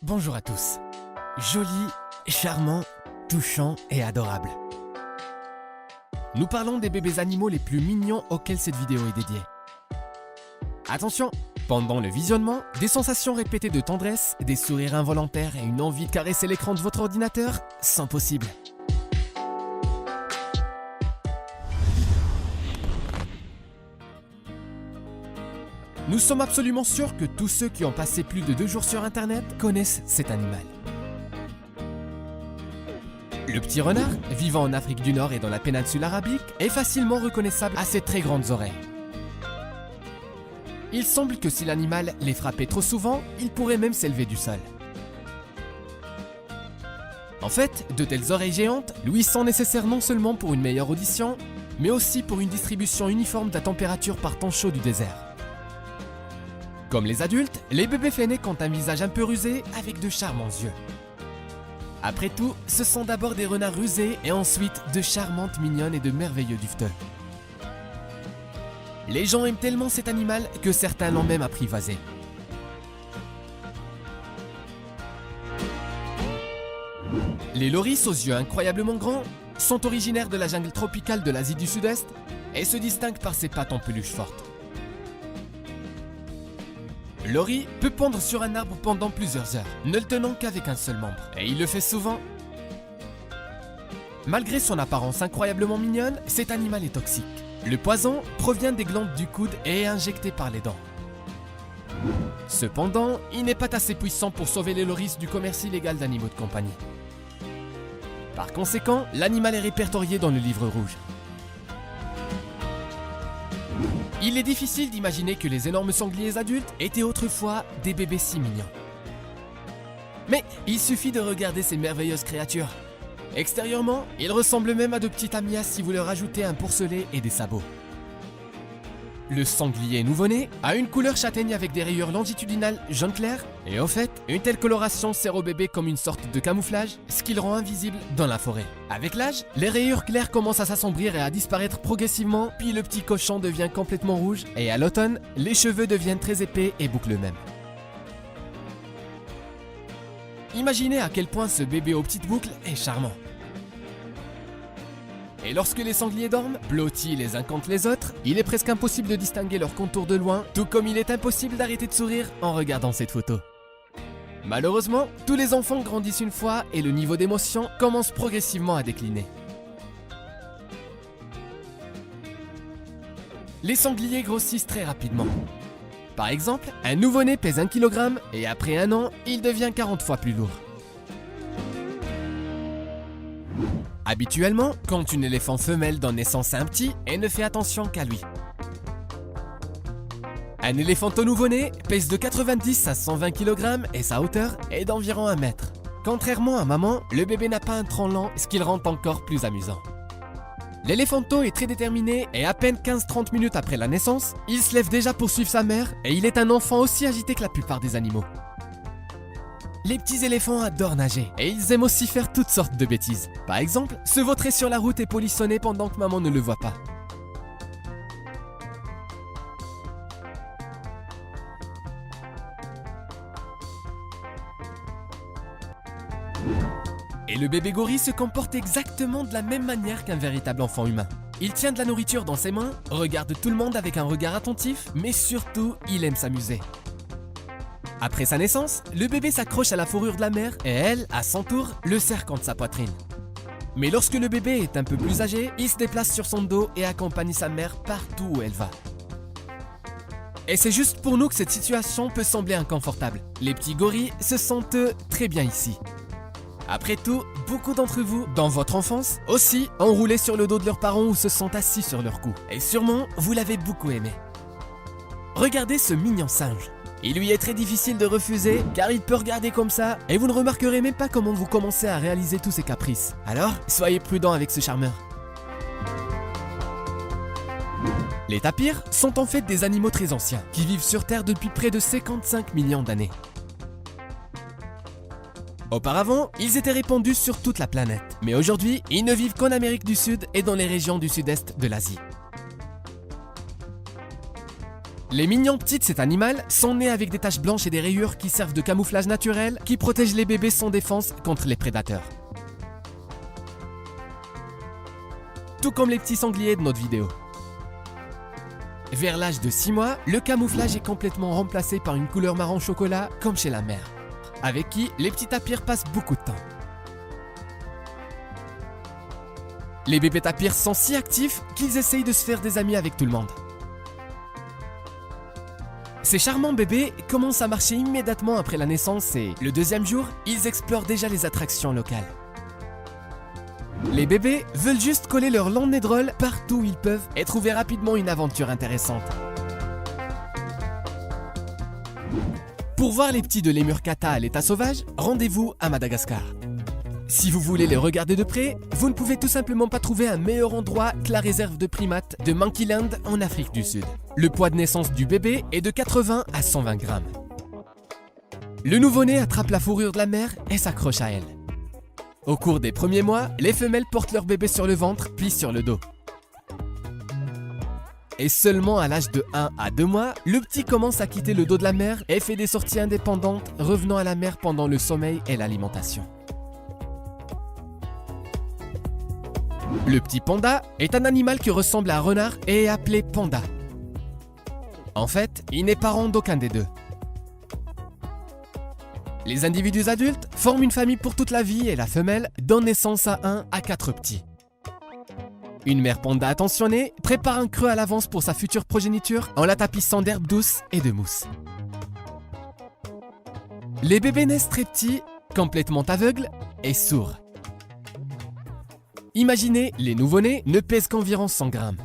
Bonjour à tous. Joli, charmant, touchant et adorable. Nous parlons des bébés animaux les plus mignons auxquels cette vidéo est dédiée. Attention, pendant le visionnement, des sensations répétées de tendresse, des sourires involontaires et une envie de caresser l'écran de votre ordinateur sont possibles. Nous sommes absolument sûrs que tous ceux qui ont passé plus de 2 jours sur internet connaissent cet animal. Le petit renard, vivant en Afrique du Nord et dans la péninsule arabique, est facilement reconnaissable à ses très grandes oreilles. Il semble que si l'animal les frappait trop souvent, il pourrait même s'élever du sol. En fait, de telles oreilles géantes lui sont nécessaires non seulement pour une meilleure audition, mais aussi pour une distribution uniforme de la température par temps chaud du désert. Comme les adultes, les bébés fennecs ont un visage un peu rusé avec de charmants yeux. Après tout, ce sont d'abord des renards rusés et ensuite de charmantes mignonnes et de merveilleux duveteux. Les gens aiment tellement cet animal que certains l'ont même apprivoisé. Les loris aux yeux incroyablement grands sont originaires de la jungle tropicale de l'Asie du Sud-Est et se distinguent par ses pattes en peluche forte. Lori peut pondre sur un arbre pendant plusieurs heures, ne le tenant qu'avec un seul membre. Et il le fait souvent. Malgré son apparence incroyablement mignonne, cet animal est toxique. Le poison provient des glandes du coude et est injecté par les dents. Cependant, il n'est pas assez puissant pour sauver les loris du commerce illégal d'animaux de compagnie. Par conséquent, l'animal est répertorié dans le livre rouge. Il est difficile d'imaginer que les énormes sangliers adultes étaient autrefois des bébés si mignons. Mais il suffit de regarder ces merveilleuses créatures. Extérieurement, ils ressemblent même à de petits tamias si vous leur ajoutez un pourcelet et des sabots. Le sanglier nouveau-né a une couleur châtaigne avec des rayures longitudinales jaune clair, et au fait, une telle coloration sert au bébé comme une sorte de camouflage, ce qui le rend invisible dans la forêt. Avec l'âge, les rayures claires commencent à s'assombrir et à disparaître progressivement, puis le petit cochon devient complètement rouge, et à l'automne, les cheveux deviennent très épais et bouclent même. Imaginez à quel point ce bébé aux petites boucles est charmant. Et lorsque les sangliers dorment, blottis les uns contre les autres, il est presque impossible de distinguer leurs contours de loin, tout comme il est impossible d'arrêter de sourire en regardant cette photo. Malheureusement, tous les enfants grandissent une fois et le niveau d'émotion commence progressivement à décliner. Les sangliers grossissent très rapidement. Par exemple, un nouveau-né pèse 1 kg et après 1 an, il devient 40 fois plus lourd. Habituellement, quand une éléphant femelle donne naissance à un petit, elle ne fait attention qu'à lui. Un éléphanteau nouveau-né pèse de 90 à 120 kg et sa hauteur est d'environ 1 mètre. Contrairement à maman, le bébé n'a pas un tronc lent, ce qui le rend encore plus amusant. L'éléphanteau est très déterminé et à peine 15-30 minutes après la naissance, il se lève déjà pour suivre sa mère et il est un enfant aussi agité que la plupart des animaux. Les petits éléphants adorent nager et ils aiment aussi faire toutes sortes de bêtises. Par exemple, se vautrer sur la route et polissonner pendant que maman ne le voit pas. Et le bébé gorille se comporte exactement de la même manière qu'un véritable enfant humain. Il tient de la nourriture dans ses mains, regarde tout le monde avec un regard attentif, mais surtout, il aime s'amuser. Après sa naissance, le bébé s'accroche à la fourrure de la mère et elle, à son tour, le serre contre sa poitrine. Mais lorsque le bébé est un peu plus âgé, il se déplace sur son dos et accompagne sa mère partout où elle va. Et c'est juste pour nous que cette situation peut sembler inconfortable. Les petits gorilles se sentent très bien ici. Après tout, beaucoup d'entre vous, dans votre enfance, aussi, ont roulé sur le dos de leurs parents ou se sont assis sur leur cou. Et sûrement, vous l'avez beaucoup aimé. Regardez ce mignon singe. Il lui est très difficile de refuser car il peut regarder comme ça et vous ne remarquerez même pas comment vous commencez à réaliser tous ses caprices. Alors, soyez prudent avec ce charmeur. Les tapirs sont en fait des animaux très anciens qui vivent sur Terre depuis près de 55 millions d'années. Auparavant, ils étaient répandus sur toute la planète, mais aujourd'hui, ils ne vivent qu'en Amérique du Sud et dans les régions du sud-est de l'Asie. Les mignons petits de cet animal sont nés avec des taches blanches et des rayures qui servent de camouflage naturel qui protègent les bébés sans défense contre les prédateurs. Tout comme les petits sangliers de notre vidéo. Vers l'âge de 6 mois, le camouflage est complètement remplacé par une couleur marron chocolat comme chez la mère, avec qui les petits tapirs passent beaucoup de temps. Les bébés tapirs sont si actifs qu'ils essayent de se faire des amis avec tout le monde. Ces charmants bébés commencent à marcher immédiatement après la naissance et, le deuxième jour, ils explorent déjà les attractions locales. Les bébés veulent juste coller leur long nez drôle partout où ils peuvent et trouver rapidement une aventure intéressante. Pour voir les petits de lémur kata à l'état sauvage, rendez-vous à Madagascar. Si vous voulez les regarder de près, vous ne pouvez tout simplement pas trouver un meilleur endroit que la réserve de primates de Monkeyland en Afrique du Sud. Le poids de naissance du bébé est de 80 à 120 grammes. Le nouveau-né attrape la fourrure de la mère et s'accroche à elle. Au cours des premiers mois, les femelles portent leur bébé sur le ventre puis sur le dos. Et seulement à l'âge de 1 à 2 mois, le petit commence à quitter le dos de la mère et fait des sorties indépendantes, revenant à la mère pendant le sommeil et l'alimentation. Le petit panda est un animal qui ressemble à un renard et est appelé panda. En fait, il n'est parent d'aucun des deux. Les individus adultes forment une famille pour toute la vie et la femelle donne naissance à 1 à 4 petits. Une mère panda attentionnée prépare un creux à l'avance pour sa future progéniture en la tapissant d'herbes douces et de mousse. Les bébés naissent très petits, complètement aveugles et sourds. Imaginez, les nouveau-nés ne pèsent qu'environ 100 grammes.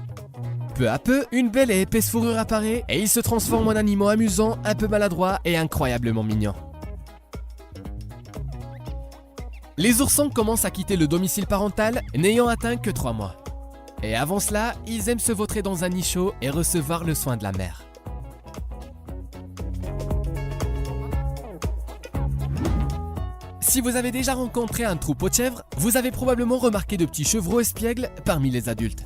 Peu à peu, une belle et épaisse fourrure apparaît et ils se transforment en animaux amusants, un peu maladroits et incroyablement mignons. Les oursons commencent à quitter le domicile parental, n'ayant atteint que 3 mois. Et avant cela, ils aiment se vautrer dans un nid chaud et recevoir le soin de la mère. Si vous avez déjà rencontré un troupeau de chèvres, vous avez probablement remarqué de petits chevreaux espiègles parmi les adultes.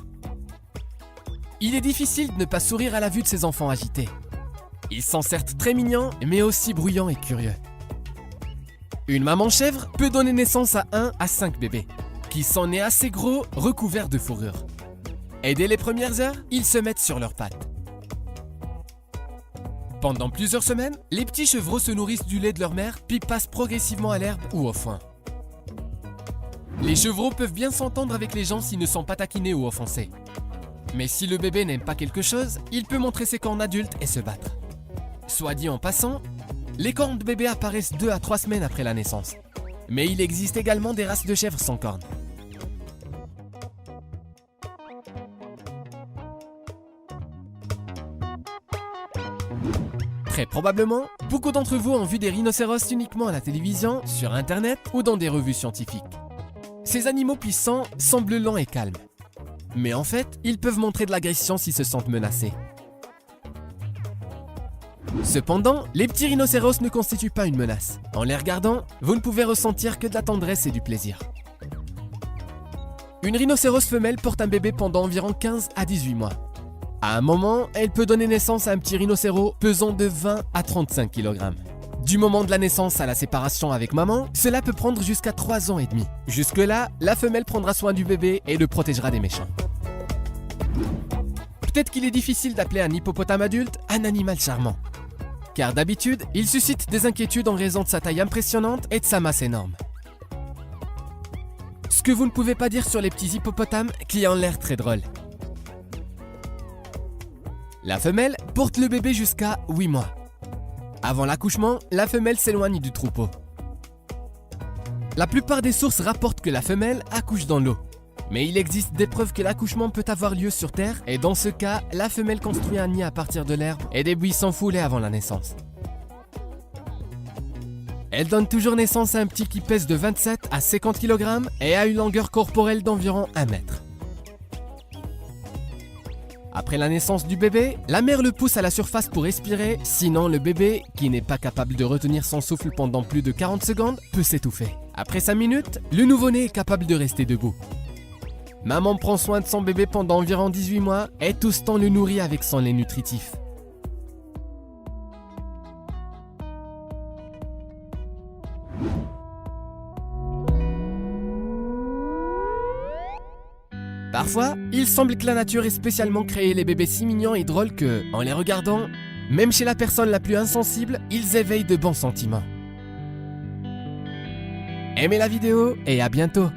Il est difficile de ne pas sourire à la vue de ces enfants agités. Ils sont certes très mignons, mais aussi bruyants et curieux. Une maman chèvre peut donner naissance à 1 à 5 bébés, qui sont nés assez gros, recouverts de fourrure. Et dès les premières heures, ils se mettent sur leurs pattes. Pendant plusieurs semaines, les petits chevreaux se nourrissent du lait de leur mère, puis passent progressivement à l'herbe ou au foin. Les chevreaux peuvent bien s'entendre avec les gens s'ils ne sont pas taquinés ou offensés. Mais si le bébé n'aime pas quelque chose, il peut montrer ses cornes adultes et se battre. Soit dit en passant, les cornes de bébé apparaissent 2 à 3 semaines après la naissance. Mais il existe également des races de chèvres sans cornes. Très probablement, beaucoup d'entre vous ont vu des rhinocéros uniquement à la télévision, sur internet ou dans des revues scientifiques. Ces animaux puissants semblent lents et calmes. Mais en fait, ils peuvent montrer de l'agression s'ils se sentent menacés. Cependant, les petits rhinocéros ne constituent pas une menace. En les regardant, vous ne pouvez ressentir que de la tendresse et du plaisir. Une rhinocéros femelle porte un bébé pendant environ 15 à 18 mois. À un moment, elle peut donner naissance à un petit rhinocéros pesant de 20 à 35 kg. Du moment de la naissance à la séparation avec maman, cela peut prendre jusqu'à 3 ans et demi. Jusque-là, la femelle prendra soin du bébé et le protégera des méchants. Peut-être qu'il est difficile d'appeler un hippopotame adulte un animal charmant. Car d'habitude, il suscite des inquiétudes en raison de sa taille impressionnante et de sa masse énorme. Ce que vous ne pouvez pas dire sur les petits hippopotames qui ont l'air très drôles. La femelle porte le bébé jusqu'à 8 mois. Avant l'accouchement, la femelle s'éloigne du troupeau. La plupart des sources rapportent que la femelle accouche dans l'eau. Mais il existe des preuves que l'accouchement peut avoir lieu sur terre et dans ce cas, la femelle construit un nid à partir de l'herbe et des buissons foulés avant la naissance. Elle donne toujours naissance à un petit qui pèse de 27 à 50 kg et a une longueur corporelle d'environ 1 mètre. Après la naissance du bébé, la mère le pousse à la surface pour respirer, sinon le bébé, qui n'est pas capable de retenir son souffle pendant plus de 40 secondes, peut s'étouffer. Après 5 minutes, le nouveau-né est capable de rester debout. Maman prend soin de son bébé pendant environ 18 mois et tout ce temps le nourrit avec son lait nutritif. Parfois, il semble que la nature ait spécialement créé les bébés si mignons et drôles que, en les regardant, même chez la personne la plus insensible, ils éveillent de bons sentiments. Aimez la vidéo et à bientôt!